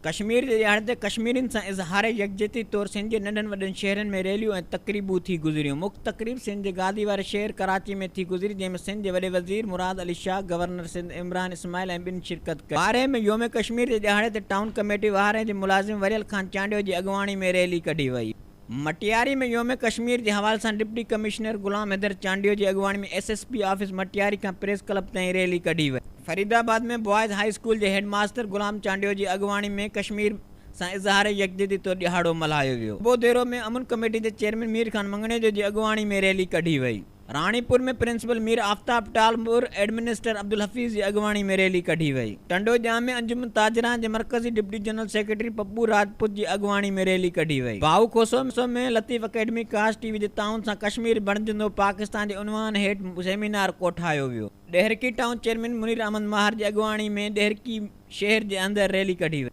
कश्मीर जे ॾियारे ते कश्मीरियुनि सां इज़हार यकजहती तौरु सिंध जे नंढनि वॾनि शहरनि में रैलियूं ऐं तक़रीबूं थी गुज़रियूं। मुख्य तक़रीब सिंध जे गादी वारे शहर कराची में थी गुज़री, जंहिं में सिंध जे वॾे वज़ीर मुराद अली शाह, गवर्नर सिंध इमरान इस्माइल ऐं ॿिनि शिरकत कई। 12 में योम कश्मीर जे ॾियारे ते टाउन कमेटी वारे जे मुलाज़िम वरियल खान चांडियो जी अॻुवाणी में रैली कढी वई। मटियारी में योम कश्मीर जे हवाले सां डिप्टी कमिश्नर गुलाम हैदर चांडियो जी अॻुवाणी में SSP ऑफिस मटियारी खां प्रेस क्लब ताईं रैली कढी वई। फरीदाबाद में बॉयज़ हाई स्कूल जे हेडमास्टर गुलाम चांडियो जी अॻुवाणी में कश्मीर सां इज़हार यकजहती तौरु ॾिहाड़ो मल्हायो वियो। बोदेरो में अमन कमेटी जे चेयरमैन मीर खान मंगणेजो जी अॻुवाणी में रैली कढी वई। राणीपुर में प्रिंसिपल मीर आफ्ताब टालपुर एडमिनिस्टर अब्दुल हफ़ीज़ जी अॻुवाणी में रैली कढी वई। टंडोजा में अंजुमन ताजरान जे मरकज़ी deputy general secretary Pappu Rajput ji अॻुवाणी में रैली कढी वई। भाऊ खोसो में लतीफ़ अकेडमी काश TV जे ताउन सां कश्मीर बणजंदो पाकिस्तान जे उनवान हेठि सेमिनार कोठायो वियो। डेहरकी टाउन चेयरमैन मुनीर अहमद महार जी अॻुवाणी में डेहरकी शहर जे अंदरि रैली कढी वई।